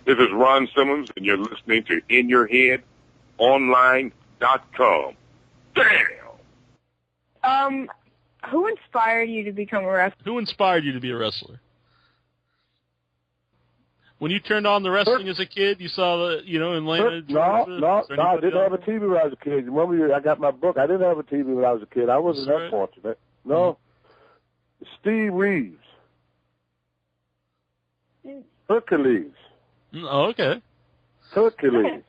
This is Ron Simmons, and you're listening to InYourHeadOnline.com. Damn! Who inspired you to become a wrestler? Who inspired you to be a wrestler? When you turned on the wrestling as a kid, you saw the, in Atlanta, Georgia? No, I didn't have a TV when I was a kid. Remember, I got my book. I didn't have a TV when I was a kid. I wasn't that fortunate. No. Steve Reeves. Hercules. Oh, okay. Hercules.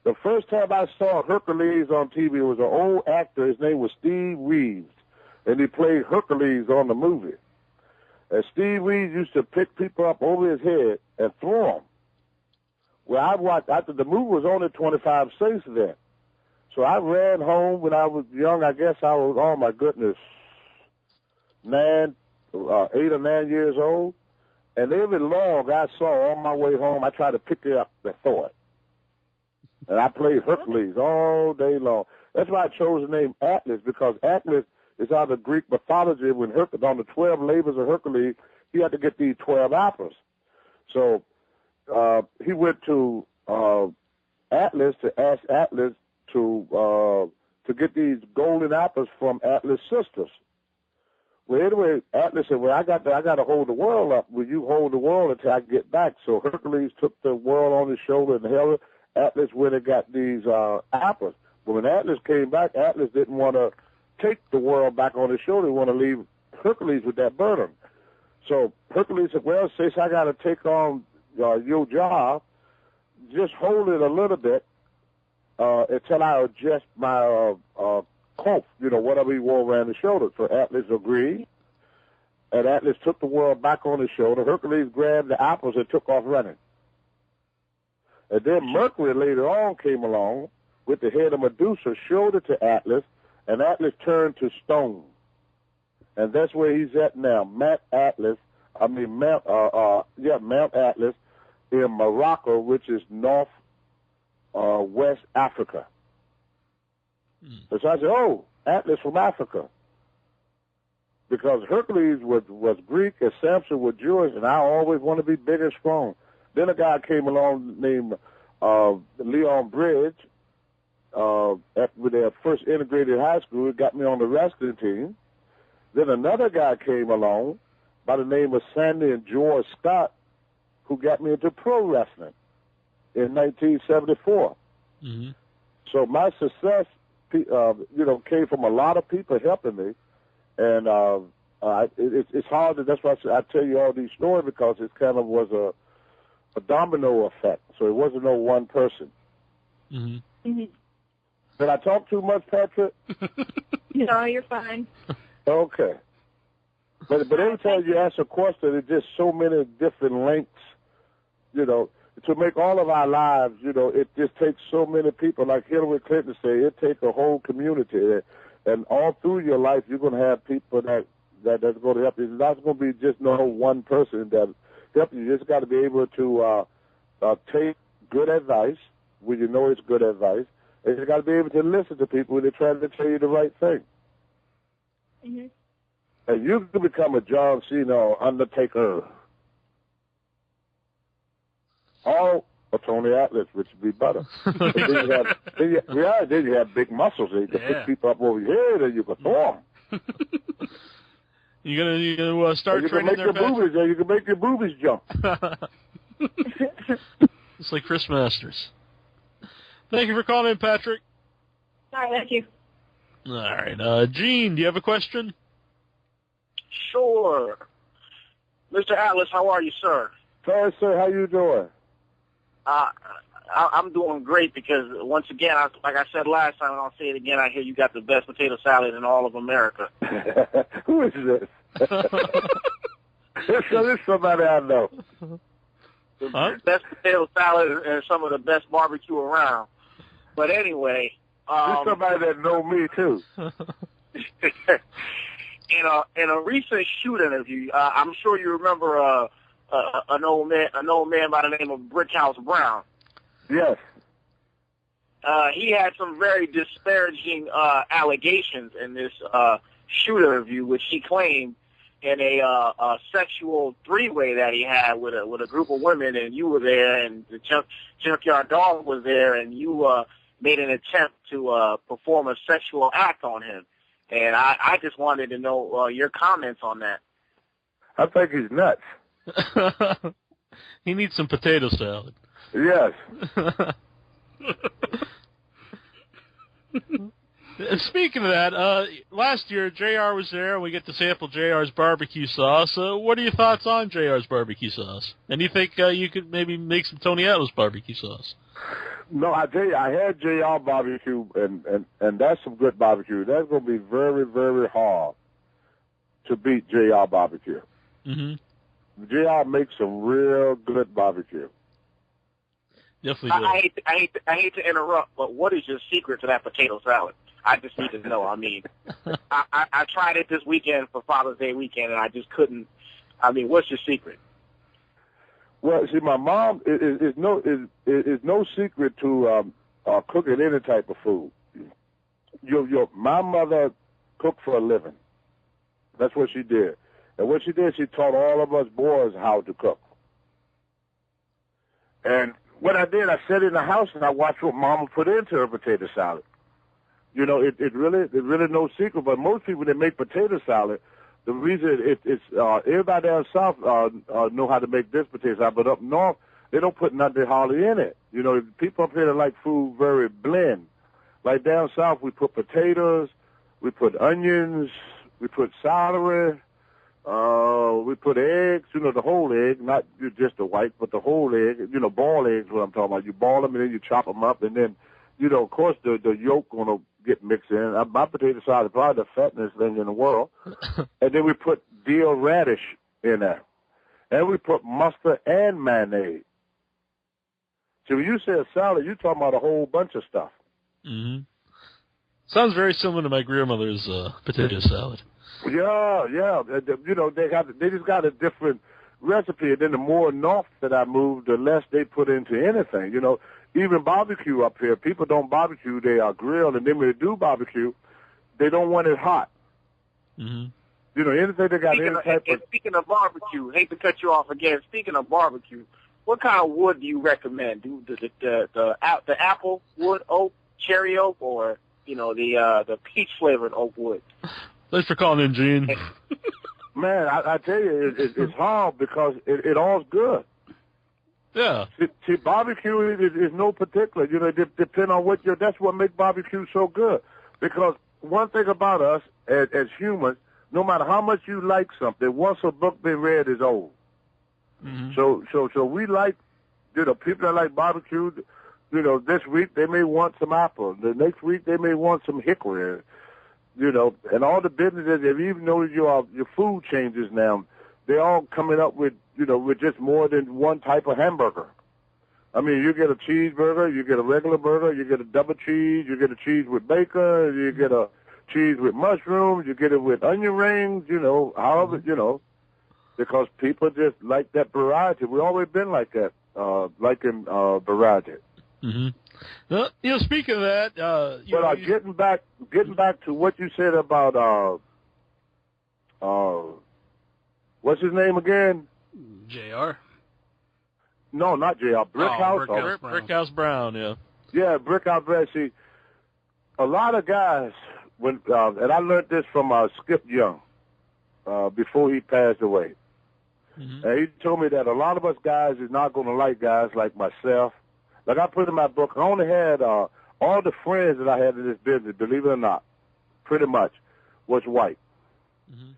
The first time I saw Hercules on TV was an old actor. His name was Steve Reeves, and he played Hercules on the movie. And Steve Reeves used to pick people up over his head and throw them. Well, I watched, after the movie was only 25 cents then. So I ran home when I was young. I guess I was, oh my goodness, 8 or 9 years old. And every log I saw on my way home, I tried to pick it up and throw it. And I played Hercules all day long. That's why I chose the name Atlas, because Atlas is out of Greek mythology. When Hercules, on the 12 labors of Hercules, he had to get these 12 apples. So he went to Atlas to ask Atlas to get these golden apples from Atlas' sisters. Well, anyway, Atlas said, well, I got to hold the world up. Will you hold the world until I get back? So Hercules took the world on his shoulder and held it. Atlas went and got these apples. But when Atlas came back, Atlas didn't want to take the world back on his shoulder. He wanted to leave Hercules with that burden. So Hercules said, well, since I got to take on your job, just hold it a little bit until I adjust my coat, whatever he wore around his shoulder. So Atlas agreed, and Atlas took the world back on his shoulder. Hercules grabbed the apples and took off running. And then Mercury later on came along with the head of Medusa, showed it to Atlas, and Atlas turned to stone. And that's where he's at now, Mount Atlas in Morocco, which is west Africa. So I said, oh, Atlas from Africa. Because Hercules was Greek and Samson was Jewish, and I always want to be big and strong. Then a guy came along named Leon Bridge with their first integrated high school. It got me on the wrestling team. Then another guy came along by the name of Sandy and George Scott, who got me into pro wrestling in 1974. Mm-hmm. So my success, came from a lot of people helping me, and it's hard. That's why I tell you all these stories, because it kind of was a domino effect. So it wasn't no one person. Mm-hmm. Mm-hmm. Did I talk too much, Patrick? No, you're fine. Okay. But every time you ask a question, there's just so many different links, to make all of our lives, it just takes so many people. Like Hillary Clinton said, it takes a whole community. And all through your life, you're going to have people that's going to help you. It's not going to be just no one person that help you. You just got to be able to take good advice when you know it's good advice. And you got to be able to listen to people when they're trying to tell you the right thing. Mm-hmm. And you can become a John Cena or Undertaker. Or a Tony Atlas, which would be better. Then you have big muscles. You can pick people up over your head, and you can throw them. You gonna start training their boobies, you can make your boobies jump. It's like Chris Masters. Thank you for calling in, Patrick. All right, thank you. All right, Gene, do you have a question? Sure. Mr. Atlas, how are you, sir? Hi, sir. How you doing? I'm doing great, because once again, like I said last time, and I'll say it again, I hear you got the best potato salad in all of America. Who is this? This is somebody I know. The best potato salad and some of the best barbecue around. But anyway, there's somebody that know me too. In a recent shoot interview, I'm sure you remember an old man by the name of Brickhouse Brown. Yes. He had some very disparaging allegations in this shoot interview, which he claimed in a sexual three-way that he had with a group of women, and you were there, and the Junkyard Dog was there, and you made an attempt to perform a sexual act on him. And I just wanted to know your comments on that. I think he's nuts. He needs some potato salad. Yes. Speaking of that, last year JR was there, and we get to sample JR's barbecue sauce. What are your thoughts on JR's barbecue sauce? And do you think you could maybe make some Tony Atlas barbecue sauce? No, I tell you, I had JR barbecue, and that's some good barbecue. That's going to be very, very hard to beat JR barbecue. Mm-hmm. JR makes some real good barbecue. Definitely. I hate to interrupt, but what is your secret to that potato salad? I just need to know. I mean, I tried it this weekend for Father's Day weekend, and I just couldn't. I mean, what's your secret? Well, see, my mom is no secret to cooking any type of food. My mother cooked for a living. That's what she did. And what she did, she taught all of us boys how to cook. And what I did, I sat in the house and I watched what Mama put into her potato salad. You know, it really no secret. But most people that make potato salad, the reason it's everybody down south know how to make this potato salad, but up north they don't put nothing hardly in it. You know, people up here that like food very blend. Like down south, we put potatoes, we put onions, we put celery. We put eggs, you know, the whole egg, not just the white, but the whole egg, you know, boiled eggs, what I'm talking about. You boil them and then you chop them up, and then, you know, of course, the yolk going to get mixed in. My potato salad is probably the fattenest thing in the world. And then we put dill radish in there. And we put mustard and mayonnaise. So when you say a salad, you're talking about a whole bunch of stuff. Mm-hmm. Sounds very similar to my grandmother's potato salad. Yeah. You know, they just got a different recipe. And then the more north that I moved, the less they put into anything. You know, even barbecue up here, people don't barbecue, they are grilled. And then when they do barbecue, they don't want it hot. Mm-hmm. You know, anything they got any type of... Speaking of barbecue, hate to cut you off again. Speaking of barbecue, what kind of wood do you recommend? Do the apple wood, oak, cherry oak, or, you know, the peach flavored oak wood? Thanks for calling in, Gene. Man, I tell you, it's hard because it all's good. Yeah. See, barbecue is no particular. You know, it depends on what that's what makes barbecue so good. Because one thing about us as humans, no matter how much you like something, once a book been read is old. Mm-hmm. So we like, you know, people that like barbecue, you know, this week they may want some apple. The next week they may want some hickory. You know, and all the businesses, if you even notice your food changes now, they're all coming up with, you know, with just more than one type of hamburger. I mean, you get a cheeseburger, you get a regular burger, you get a double cheese, you get a cheese with bacon, you get a cheese with mushrooms, you get it with onion rings, you know, however, you know, because people just like that variety. We've always been like that, liking variety. Mm-hmm. You know, speaking of that, getting back to what you said about what's his name again? JR. No, not JR. Brickhouse Brown. Yeah. Yeah, Brickhouse Brown. See, a lot of guys and I learned this from Skip Young before he passed away. Mm-hmm. And he told me that a lot of us guys is not going to like guys like myself. Like I put in my book, I only had all the friends that I had in this business, believe it or not, pretty much, was white. Mm-hmm.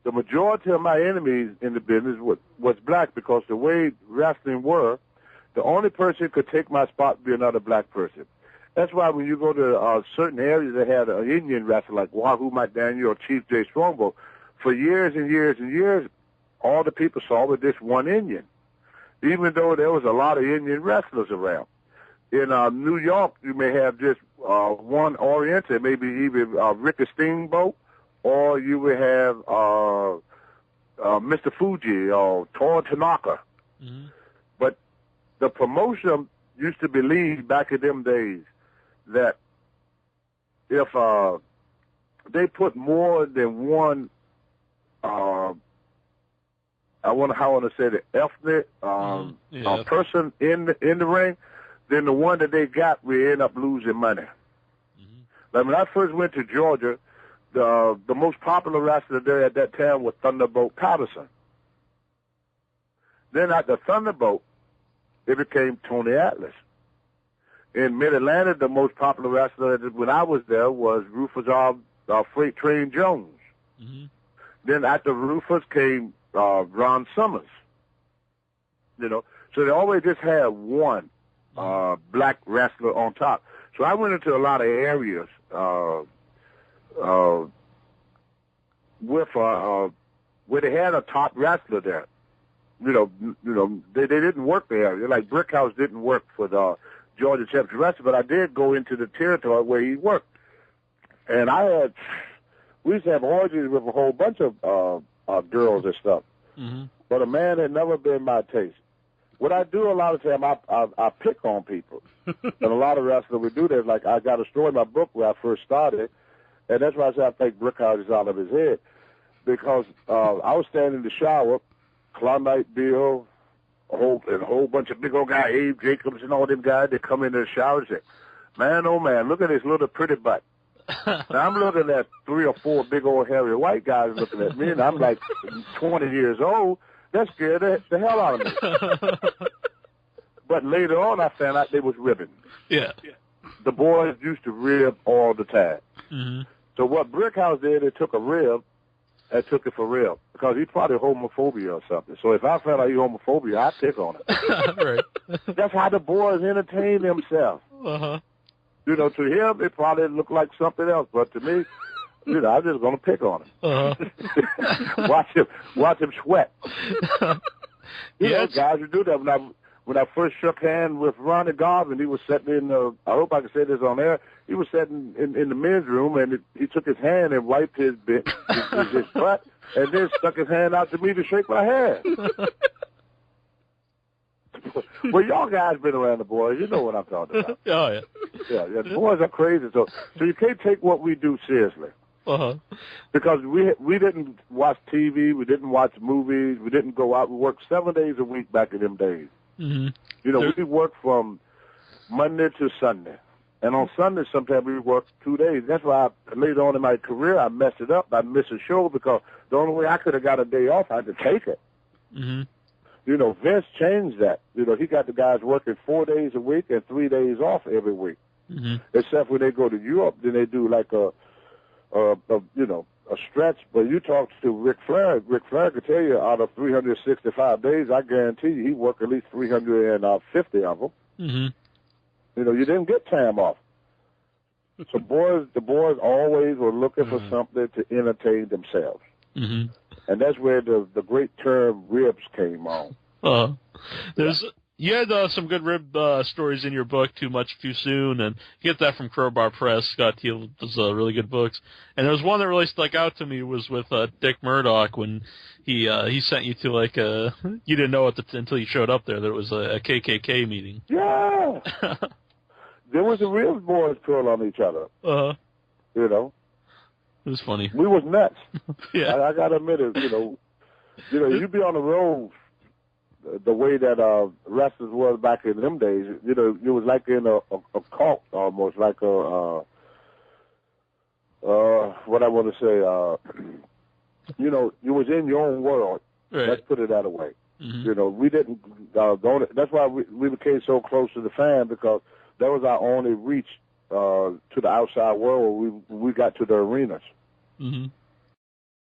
The majority of my enemies in the business was black because the way wrestling were, the only person who could take my spot would be another black person. That's why when you go to certain areas that had an Indian wrestler like Wahoo McDaniel or Chief Jay Strongbow, for years and years and years, all the people saw was this one Indian, even though there was a lot of Indian wrestlers around. In New York, you may have just one Oriental, maybe even Ricky Steamboat, or you would have Mr. Fuji or Toru Tanaka. Mm-hmm. But the promotion used to believe back in them days that if they put more than one I want to say the ethnic person in the ring, then the one that they got, we end up losing money. Like when I first went to Georgia, the most popular wrestler there at that time was Thunderbolt Patterson. Then at the Thunderbolt, it became Tony Atlas. In Mid-Atlantic, the most popular wrestler when I was there was Rufus Freight Train Jones. Then after Rufus came Ron Summers. You know, so they always just had one black wrestler on top. So I went into a lot of areas with where they had a top wrestler there. You know, they didn't work there. Like Brickhouse didn't work for the Georgia Championship Wrestling, but I did go into the territory where he worked. And we used to have orgies with a whole bunch of girls and stuff. But a man had never been my taste. What I do a lot of time, I pick on people. And a lot of wrestlers would do that. Like I got a story in my book where I first started, and that's why I say I think Brickhouse is out of his head. Because I was standing in the shower, Klondike Bill, a whole bunch of big old guys, Abe Jacobs and all them guys that come into the shower and say, man, oh man, look at this little pretty butt. Now I'm looking at 3 or 4 big old hairy white guys looking at me, and I'm like 20 years old. That scared the hell out of me. But later on, I found out they was ribbing. Yeah. The boys used to rib all the time. So what Brickhouse did, they took a rib and took it for real, because he's probably homophobia or something. So if I found out he homophobia, I'd pick on him. Right. That's how the boys entertain themselves. You know, to him, it probably looked like something else, but to me, you know, I'm just going to pick on him. Watch him sweat. You know, guys who do that. When I first shook hands with Ronnie Garvin, he was sitting in I hope I can say this on air, he was sitting in the men's room, and he took his hand and wiped his butt, and then stuck his hand out to me to shake my hand. Well, y'all guys been around the boys. You know what I'm talking about. Oh, yeah. Yeah, the boys are crazy. So you can't take what we do seriously. Because we didn't watch TV, we didn't watch movies, we didn't go out. We worked 7 days a week back in them days. You know, we worked from Monday to Sunday. And on Sunday, sometimes we worked 2 days. That's why later on in my career, I messed it up. I missed a show because the only way I could have got a day off, I had to take it. You know, Vince changed that. You know, he got the guys working 4 days a week and 3 days off every week. Except when they go to Europe, then they do like a stretch. But you talk to Ric Flair. Ric Flair could tell you out of 365 days, I guarantee you he worked at least 350 of them. You know, you didn't get time off. So the boys always were looking for something to entertain themselves. And that's where the great term ribs came on. You had some good rib stories in your book, Too Much Too Soon, and you get that from Crowbar Press. Scott Teal does really good books. And there was one that really stuck out to me was with Dick Murdoch when he sent you to like you didn't know it until you showed up there that it was a KKK meeting. Yeah. There was the ribs boys pull on each other. You know. It was funny. We was nuts. Yeah. I gotta admit it. You know, you be on the road the way that wrestlers was back in them days. You know, it was like in a cult almost, like what I want to say. You know, you was in your own world. Right. Let's put it that way. You know, we didn't go. That's why we became so close to the fan, because that was our only reach to the outside world. We got to the arenas.